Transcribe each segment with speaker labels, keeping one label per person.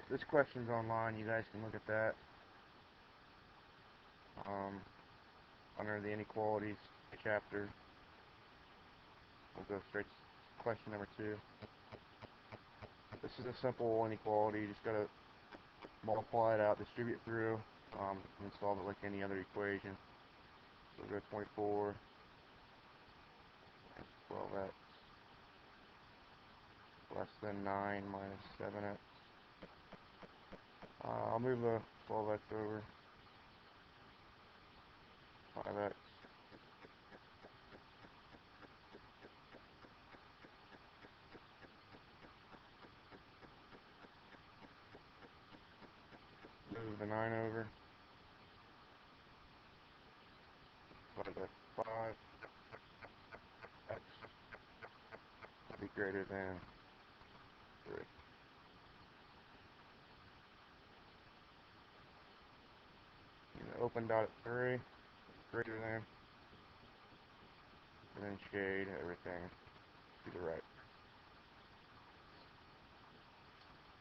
Speaker 1: this question's online. You guys can look at that. Under the inequalities chapter, we'll go straight to question number 2. This is a simple inequality. You just gotta multiply it out, distribute through, and solve it like any other equation. So we'll go 24 minus 12x less than 9 minus 7x. I'll move the 12x over. 5x move the 9 over. 5 by 5 x will be greater than 3. And open dot at 3, greater than, and then shade everything to the right.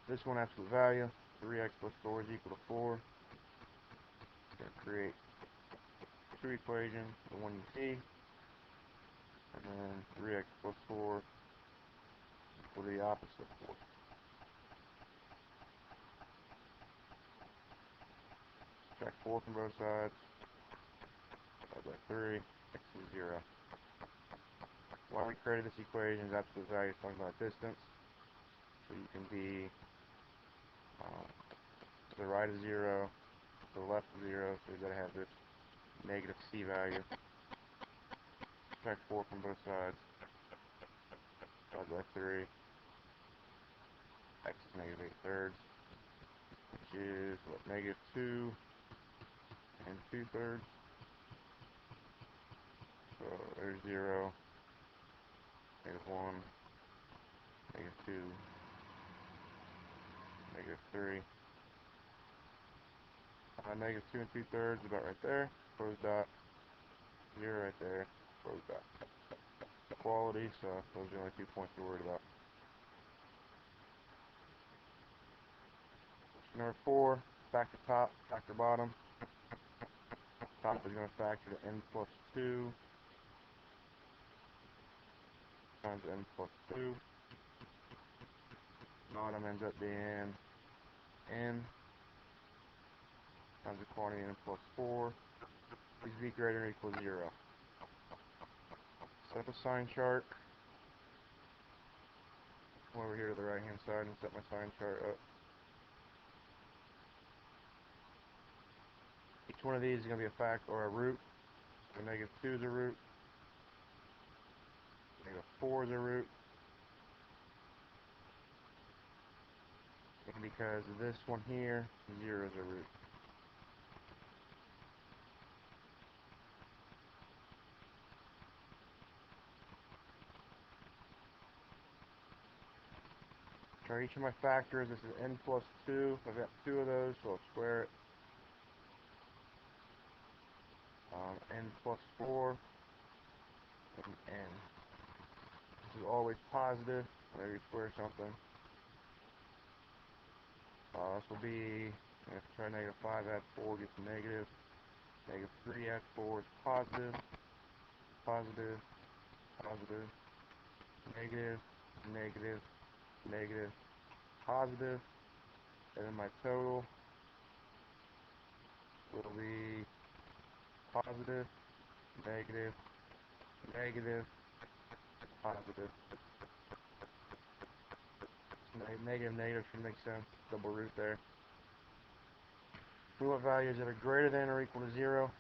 Speaker 1: This one, absolute value, 3x plus 4 is equal to 4. It's going to create 2 equations, the one you see, and then 3x plus 4 equal to the opposite of 4. Subtract 4 from both sides, divide by 3, x is 0. Why we created this equation is absolute value is talking about distance, so you can be to the right of 0, to the left of 0, so you've got to have this negative c value. Subtract 4 from both sides, divide by 3, x is negative 8 thirds, which is what, negative 2 and 2 thirds. So there's 0, negative 1, negative 2, negative 3. Negative 2 and 2 thirds about right there. Close dot. 0 right there. Close dot. Equality, so those are the only 2 points we're worried about. Number 4, factor top, factor bottom. Top is going to factor to n plus 2 times n plus 2. Bottom ends up being n times the quantity n plus 4. Please be greater than or equal to 0. Set up a sign chart. Come over here to the right hand side and set my sign chart up. Each one of these is going to be a factor or a root. So negative 2 is a root. Negative 4 is a root. And because of this one here, 0 is a root. For each of my factors, this is n plus 2. I've got 2 of those, so I'll square it. N plus 4 and n. This is always positive whenever you square something. This will be, if I try negative 5 add 4 gets negative. Negative 3 add 4 is positive. Positive, positive, negative, negative, negative, positive. And then my total will be positive, negative, negative, positive. Negative, negative should make sense. Double root there. We want values that are greater than or equal to 0.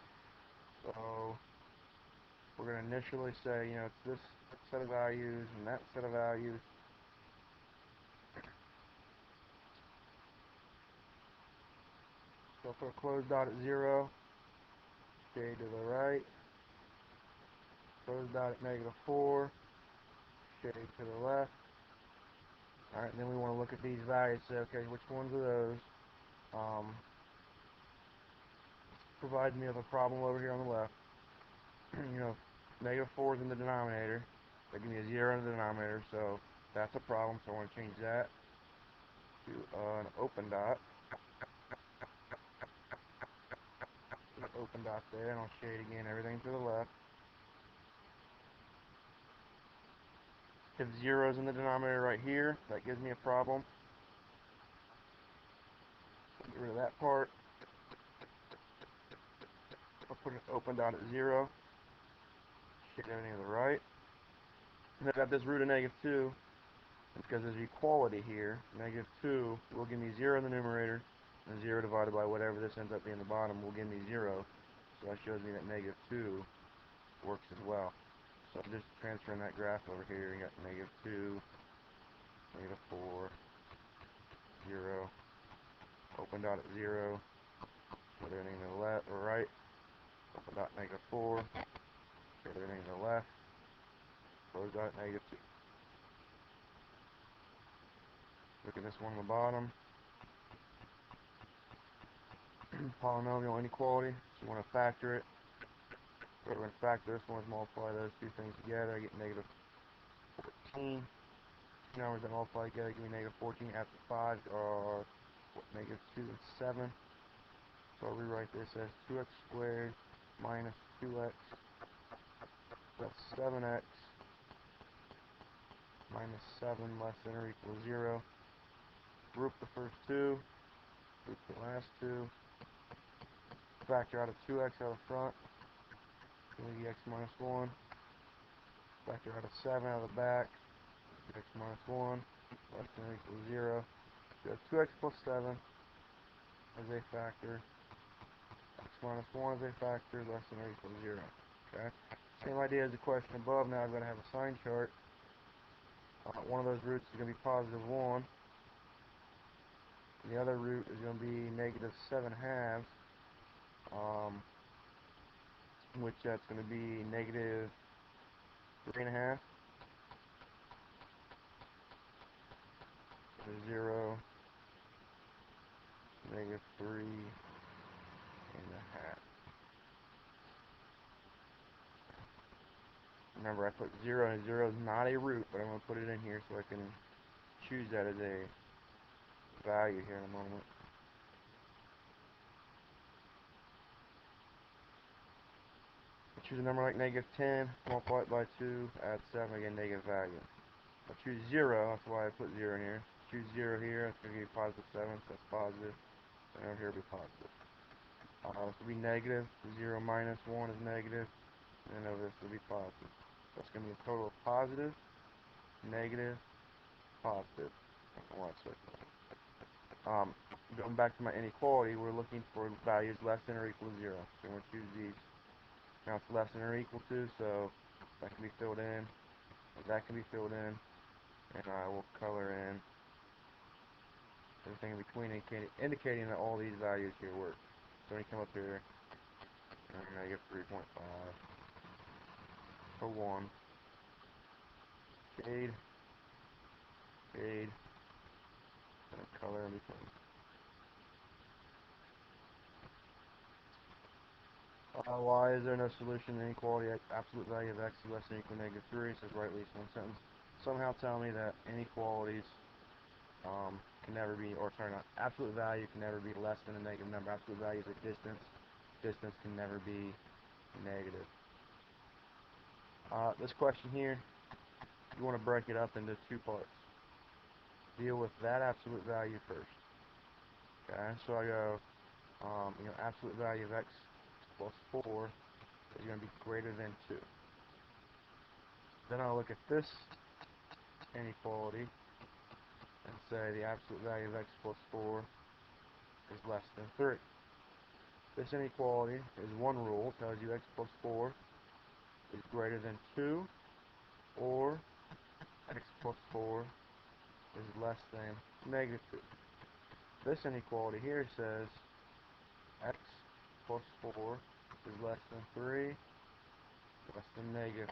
Speaker 1: So we're going to initially say, it's this set of values and that set of values. So put a closed dot at 0. Shade to the right. Closed dot at negative 4. Shade to the left. Alright, and then we want to look at these values and say, okay, which ones of those provide me with a problem over here on the left. Negative 4 is in the denominator. They give me a 0 in the denominator, so that's a problem, so I want to change that. to an open dot. Open dot there, and I'll shade again everything to the left. If zero's in the denominator right here, that gives me a problem. Get rid of that part. I'll put an open dot at 0. Shade everything to the right. And I've got this root of -2. Because there's equality here, -2 will give me 0 in the numerator, and 0 divided by whatever this ends up being the bottom will give me 0. So that shows me that -2 works as well. So I'm just transferring that graph over here. You got -2, -4, 0, open dot at 0, put everything to the left or right, open dot -4, put everything to the left, close dot -2. Look at this one on the bottom. Polynomial inequality. So you want to factor it. So we're going to factor this one, multiply those two things together. I get -14. Two numbers that multiply together give me -14. Add to 5 are -2 and 7. So I'll rewrite this as 2x squared minus 2x. That's 7x minus 7 less than or equal to 0. Group the first two. Group the last two. Factor out of 2x out of front. Give me x minus 1. Factor out of 7 out of the back. X minus 1. Less than or equal to 0. So we have 2x plus 7 as a factor. X minus 1 as a factor. Less than or equal to 0. Okay. Same idea as the question above. Now I've got to have a sign chart. One of those roots is going to be +1. And the other root is going to be -7/2. Which that's going to be -3.5. 0, -3.5. Remember, I put 0, and 0 is not a root, but I'm going to put it in here so I can choose that as a value here in a moment. Choose a number like -10, multiply it by 2, add 7, again, negative value. I'll choose 0, that's why I put 0 in here. Choose 0 here, it's going to give you +7, so that's positive. And over here will be positive. This will be negative, 0 minus 1 is negative, and over this will be positive. So it's going to be a total of positive, negative, positive. Going back to my inequality, we're looking for values less than or equal to 0. So I'm going to choose these. Now it's less than or equal to, so that can be filled in, that can be filled in, and I will color in everything in between, indicating that all these values here work. So when you come up here, -3.5, for 1, shade, shade, and color in between. Why is there no solution to inequality at absolute value of x is less than or equal to -3? It says write at least one sentence. Somehow tell me that inequalities can never be, or sorry, not absolute value can never be less than a negative number. Absolute value is a distance. Distance can never be negative. This question here, you want to break it up into two parts. Deal with that absolute value first. Okay, so I go, absolute value of x plus 4 is going to be greater than 2. Then I'll look at this inequality and say the absolute value of x plus 4 is less than 3. This inequality is one rule. It tells you x plus 4 is greater than 2, or x plus 4 is less than -2. This inequality here says x plus 4 is less than 3, less than -3.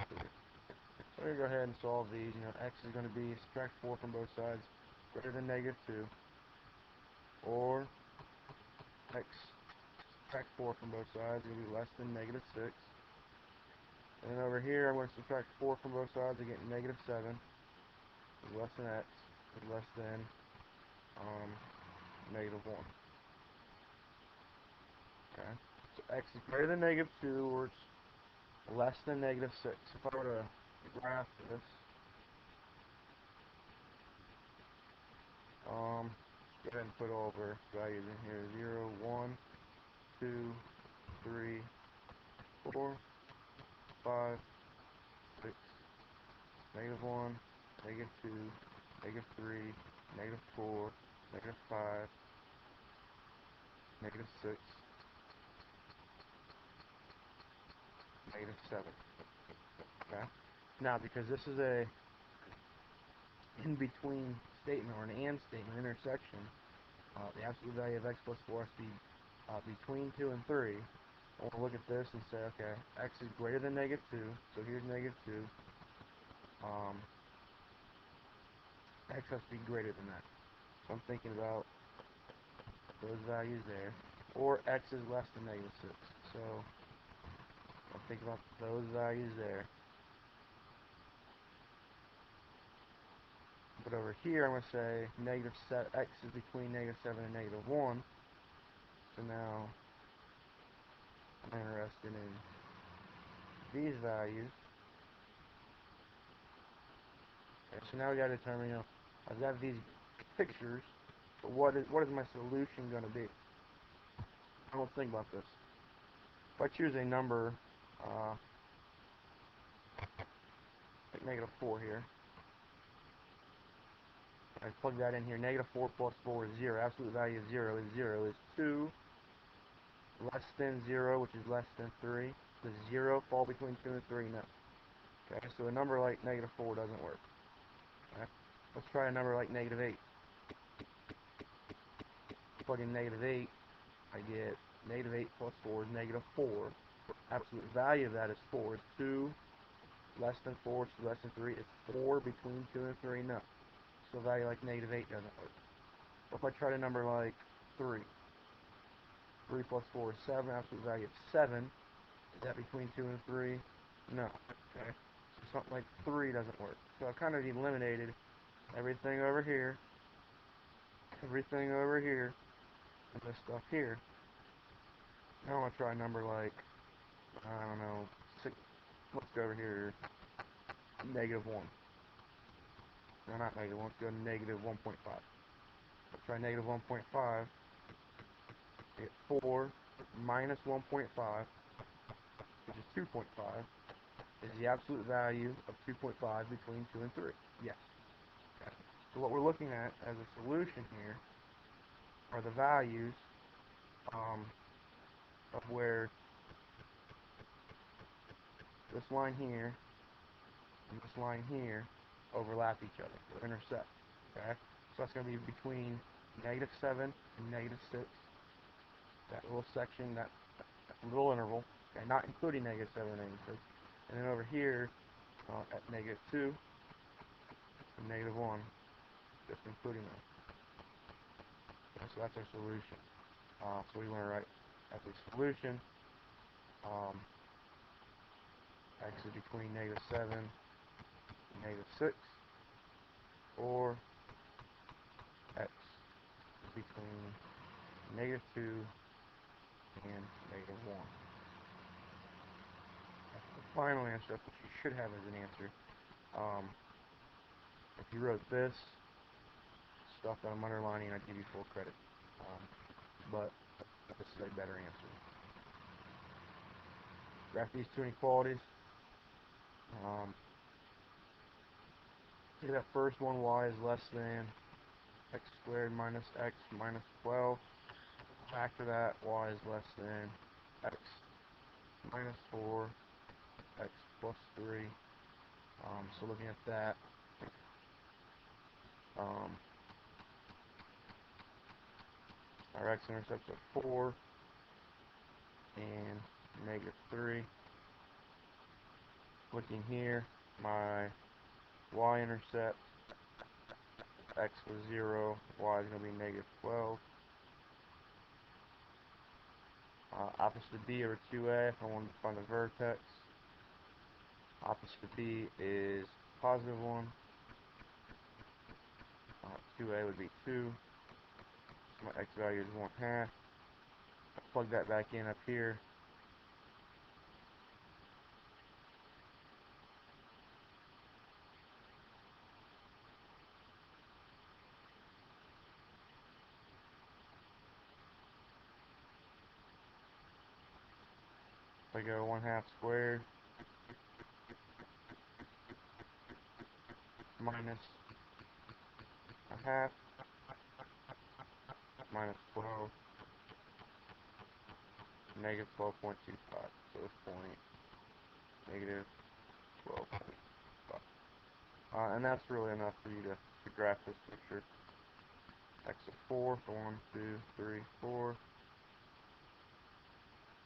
Speaker 1: So we're going to go ahead and solve these. X is going to be subtract 4 from both sides, greater than -2, or x subtract 4 from both sides is going to be less than -6. And then over here, I'm going to subtract 4 from both sides, I get -7 is less than x is less than um, -1. Okay. So x is greater than -2, or it's less than -6. If I were to graph this, go ahead and put all of our values in here. 0, 1, 2, 3, 4, 5, 6, -1, -2, -3, -4, -5, -6, -7. Okay? Now, because this is a in-between statement, or an and statement, intersection, the absolute value of x plus 4 has to be between 2 and 3. I want to look at this and say, okay, x is greater than -2, so here's -2. X has to be greater than that. So I'm thinking about those values there. Or x is less than -6. So I'll think about those values there. But over here, I'm going to say x is between -7 and -1. So now I'm interested in these values. Okay, so now we got to determine, I've got these pictures, but what is my solution going to be? I don't think about this. If I choose a number, like -4 here, I plug that in here. -4 plus 4 is 0. Absolute value of 0 is 0. Is 2 less than 0, which is less than 3? Does 0 fall between 2 and 3? No. Okay, so a number like -4 doesn't work. Okay? Let's try a number like -8. Plug in -8, I get -8 plus 4 is -4. Absolute value of that is 4. Is 2 less than 4? It's less than 3. Is 4 between 2 and 3? No. So a value like -8 doesn't work. What if I tried a number like 3? 3 plus 4 is 7. Absolute value of 7. Is that between 2 and 3? No. Okay. So something like 3 doesn't work. So I've kind of eliminated everything over here, and this stuff here. Now I want to try a number like, I don't know, 6. Let's go over here, -1. No, not -1. Let's go to -1.5. Let's try -1.5. Get 4 minus 1.5, which is 2.5, is the absolute value of 2.5 between 2 and 3. Yes. Okay. So what we're looking at as a solution here are the values of where this line here and this line here overlap each other, or intersect. Okay? So that's going to be between -7 and -6. That little section, that little interval, okay, not including -7 and -6. And then over here at -2 and -1, just including them. Okay, so that's our solution. So we want to write as a solution, x is between -7 and -6, or x is between -2 and -1. That's the final answer. That's what you should have as an answer. If you wrote this stuff that I'm underlining, I'd give you full credit. But this is a better answer. Graph these two inequalities. See that first one, y is less than x squared minus x minus 12. After that, y is less than x minus 4, x plus 3. So looking at that, our x-intercepts are 4 and -3. Looking here, my y-intercept, x was 0, y is going to be -12. Opposite of b over 2a, if I want to find the vertex. Opposite of b is +1. 2a would be 2. My x value is 1/2. Plug that back in up here. If I go 1/2 squared minus 1/2 minus 12 negative 12.25. So this point negative 12.5. And that's really enough for you to graph this picture. X of 4, so 1, 2, 3, 4.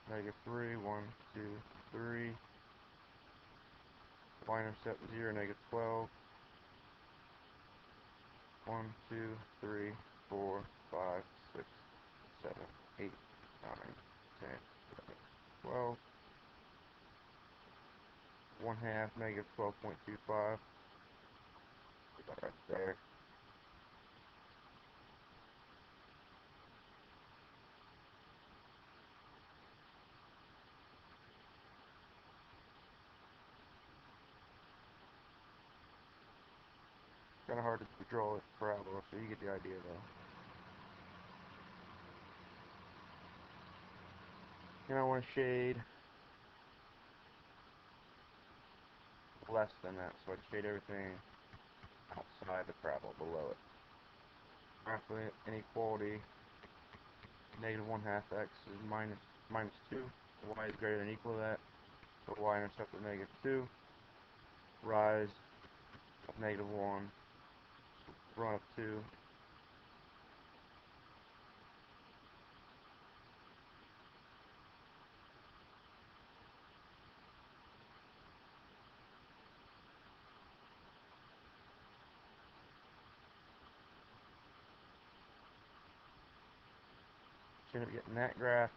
Speaker 1: Negative 3, 1, 2, 3. Y-intercept 0, negative 12. 1, 2, 3, 4, 5, 6, 7, 8, 9, 10, 11, 12. 1/2 negative 12.25. Right there. Kind of hard to draw this parabola, so you get the idea though. And I want to shade less than that, so I'd shade everything outside the parabola below it. Graphing inequality, negative 1/2 x is minus 2. Y is greater than or equal to that. So y-intercept of negative 2. Rise of negative 1. Run of 2. So you end up getting that graph.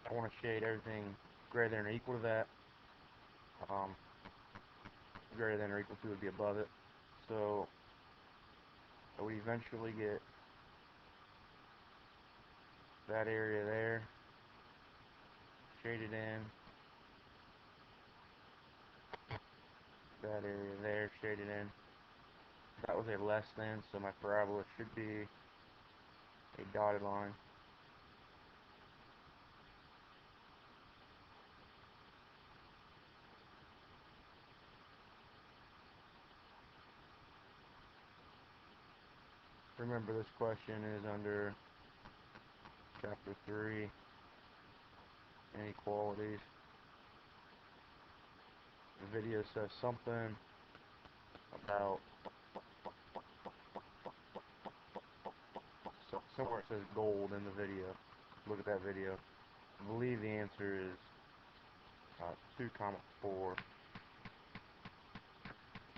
Speaker 1: I want to shade everything greater than or equal to that. Greater than or equal to would be above it. So we eventually get that area there shaded in, that area there shaded in. That was a less than, so my parabola should be a dotted line. Remember, this question is under chapter 3, inequalities. The video says something about, somewhere it says gold in the video. Look at that video. I believe the answer is 2, 4.